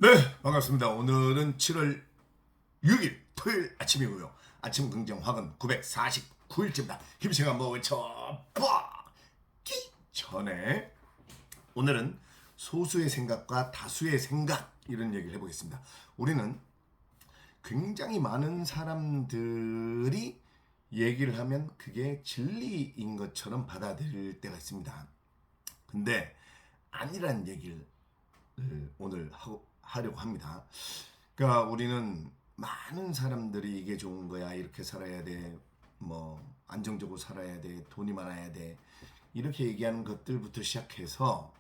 네, 반갑습니다. 오늘은 7월 6일 토요일 아침이고요. 아침 긍정 화근 949일째입니다. 힘차게 한번 외쳐보기 전에 오늘은 소수의 생각과 다수의 생각 이런 얘기를 해보겠습니다. 우리는 굉장히 많은 사람들이 얘기를 하면 그게 진리인 것처럼 받아들일 때가 있습니다. 근데 아니란 얘기를 오늘 하려고 합니다. 그러니까 우리는 많은 사람들이 이게 좋은 거야, 이렇게 살아야 돼, 뭐 안정적으로 살아야 돼, 돈이 많아야 돼, 이렇게 얘기하는 것들부터 시작해서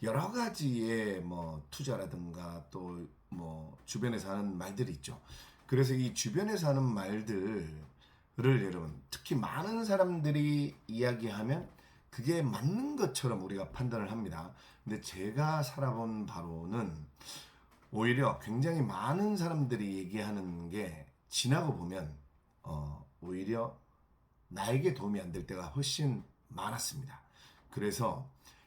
여러 가지의 뭐 투자라든가 또 뭐 주변에서 하는 말들이 있죠. 그래서 이 주변에서 하는 말들을 여러분, 특히 많은 사람들이 이야기하면 그게 맞는 것처럼 우리가 판단을 합니다. 근데 제가 살아본 바로는 오히려 굉장히 많은 사람들이 얘기하는 게 지나고 보면 오히려 나에게 도움이 안 될 때가 훨씬 많았습니다. 그래서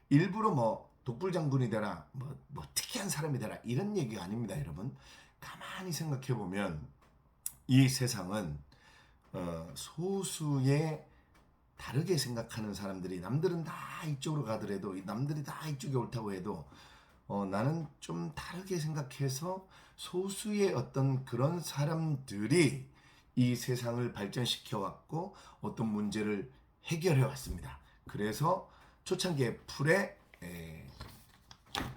일부러 뭐 독불장군이 되라, 뭐 특이한 사람이 되라 이런 얘기가 아닙니다, 여러분. 가만히 생각해 보면 이 세상은 소수의 다르게 생각하는 사람들이, 남들은 다 이쪽으로 가더라도, 남들이 다 이쪽에 옳다고 해도 나는 좀 다르게 생각해서 소수의 어떤 그런 사람들이 이 세상을 발전시켜 왔고 어떤 문제를 해결해 왔습니다. 그래서 초창기 애플의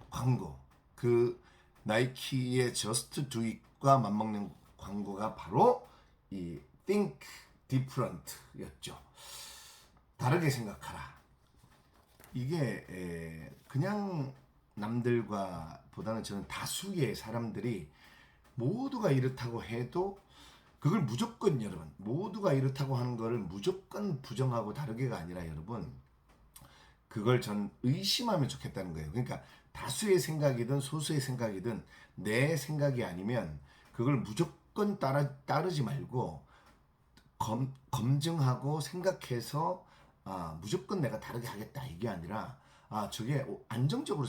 광고, 그 나이키의 Just Do It과 맞먹는 광고가 바로 이 Think Different였죠. 다르게 생각하라. 이게 그냥 남들과 보다는 저는 다수의 사람들이 모두가 이렇다고 해도 그걸 무조건, 여러분, 모두가 이렇다고 하는 거를 무조건 부정하고 다르게가 아니라, 여러분, 그걸 전 의심하면 좋겠다는 거예요. 그러니까 다수의 생각이든 소수의 생각이든 내 생각이 아니면 그걸 무조건 따르지 말고 검증하고 생각해서 무조건 내가 다르게 하겠다 이게 아니라, 저게 안정적으로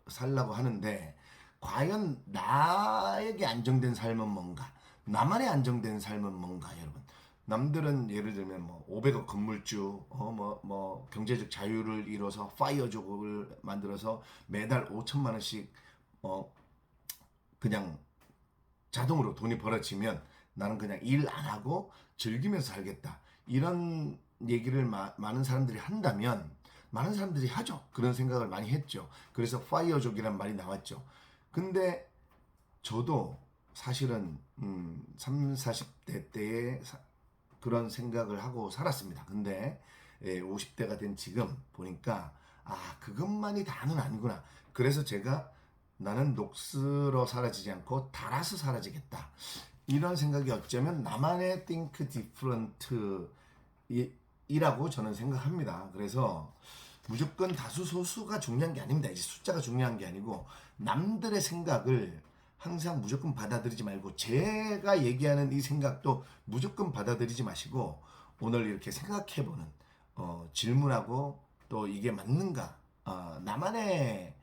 살라고 하는데 과연 나에게 안정된 삶은 뭔가, 나만의 안정된 삶은 뭔가. 여러분, 남들은 예를 들면 뭐 500억 건물주, 뭐 경제적 자유를 이뤄서 파이어족을 만들어서 매달 5천만 원씩 그냥 자동으로 돈이 벌어지면 나는 그냥 일 안 하고 즐기면서 살겠다, 이런 얘기를 많은 사람들이 한다면, 많은 사람들이 하죠. 그런 생각을 많이 했죠. 그래서 파이어족이란 말이 나왔죠. 근데 저도 사실은 30, 40대 때에 그런 생각을 하고 살았습니다. 근데 50대가 된 지금 보니까 그것만이 다는 아니구나. 그래서 제가 나는 녹슬어 사라지지 않고 달아서 사라지겠다, 이런 생각이 어쩌면 나만의 Think Different 이라고 저는 생각합니다. 그래서 무조건 다수 소수가 중요한 게 아닙니다. 이제 숫자가 중요한 게 아니고 남들의 생각을 항상 무조건 받아들이지 말고 제가 얘기하는 이 생각도 무조건 받아들이지 마시고 오늘 이렇게 생각해보는, 질문하고 또 이게 맞는가, 나만의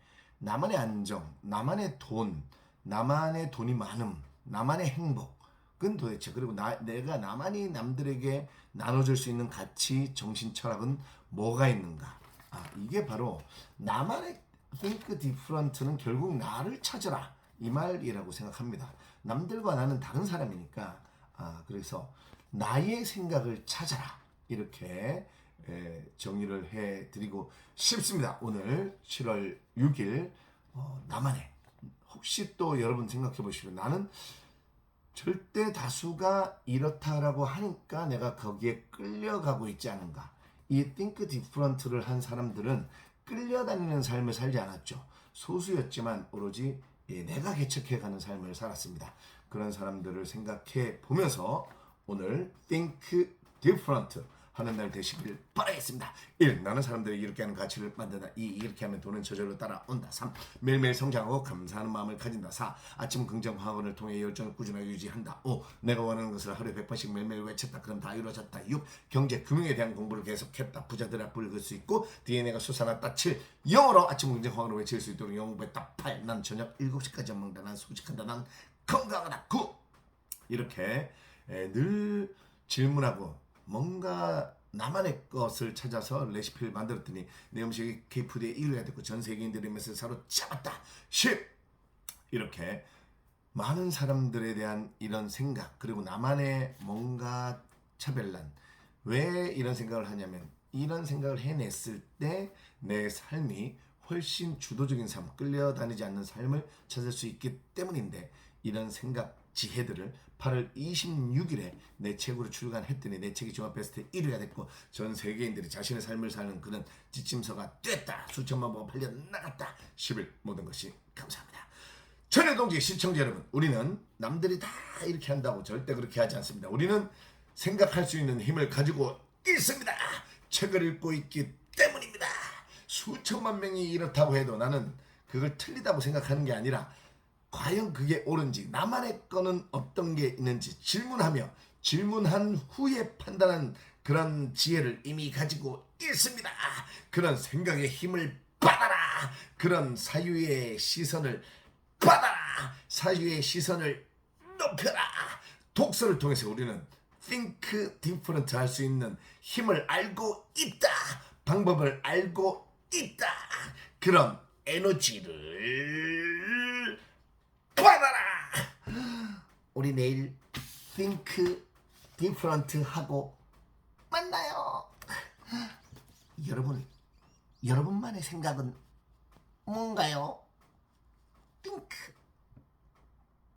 안정, 나만의 돈, 나만의 돈이 많음, 나만의 행복은 도대체, 그리고 내가 나만이 남들에게 나눠줄 수 있는 가치, 정신, 철학은 뭐가 있는가. 이게 바로 나만의 Think Different는 결국 나를 찾으라, 이 말이라고 생각합니다. 남들과 나는 다른 사람이니까, 그래서 나의 생각을 찾아라, 이렇게 정의를 해드리고 싶습니다. 오늘 7월 6일 나만의, 혹시 또 여러분 생각해 보시면 나는 절대 다수가 이렇다라고 하니까 내가 거기에 끌려가고 있지 않은가. 이 Think Different를 한 사람들은 끌려다니는 삶을 살지 않았죠. 소수였지만 오로지 내가 개척해가는 삶을 살았습니다. 그런 사람들을 생각해 보면서 오늘 Think Different 하는 날 되시길 바라겠습니다. 1. 나는 사람들이 이렇게 하는 가치를 만든다. 2. 이렇게 하면 돈은 저절로 따라온다. 3. 매일매일 성장하고 감사하는 마음을 가진다. 4. 아침 긍정 화원을 통해 열정을 꾸준하게 유지한다. 5. 내가 원하는 것을 하루에 100번씩 매일매일 외쳤다. 그럼 다 이루어졌다. 6. 경제, 금융에 대한 공부를 계속했다. 부자들의 앞을 긁을 수 있고 DNA가 솟아났다. 7. 영어로 아침 긍정 화원을 외칠 수 있도록 영어 공부했다. 8. 난 저녁 7시까지 먹는다. 난 소식한다. 난 건강하다. 9. 이렇게 늘 질문하고 뭔가 나만의 것을 찾아서 레시피를 만들었더니 내 음식이 K푸드의 1위가 됐고 전 세계인들의 맛을 사로잡았다. 10. 이렇게 많은 사람들에 대한 이런 생각, 그리고 나만의 뭔가 차별난, 왜 이런 생각을 하냐면 이런 생각을 해냈을 때 내 삶이 훨씬 주도적인 삶, 끌려다니지 않는 삶을 찾을 수 있기 때문인데, 이런 생각 지혜들을 8월 26일에 내 책으로 출간했더니 내 책이 종합베스트 1위가 됐고 전 세계인들이 자신의 삶을 사는 그런 지침서가 됐다. 수천만 부가 팔려 나갔다. 10일 모든 것이 감사합니다. 전해동지 시청자 여러분, 우리는 남들이 다 이렇게 한다고 절대 그렇게 하지 않습니다. 우리는 생각할 수 있는 힘을 가지고 있습니다. 책을 읽고 있기 때문입니다. 수천만 명이 이렇다고 해도 나는 그걸 틀리다고 생각하는 게 아니라 과연 그게 옳은지, 나만의 거는 어떤 게 있는지 질문하며 질문한 후에 판단한 그런 지혜를 이미 가지고 있습니다. 그런 생각의 힘을 받아라. 그런 사유의 시선을 받아라. 사유의 시선을 높여라. 독서를 통해서 우리는 think different 할 수 있는 힘을 알고 있다. 방법을 알고 있다. 그런 에너지를 받아라. 우리 내일 think different 하고 만나요. 여러분만의 생각은 뭔가요? think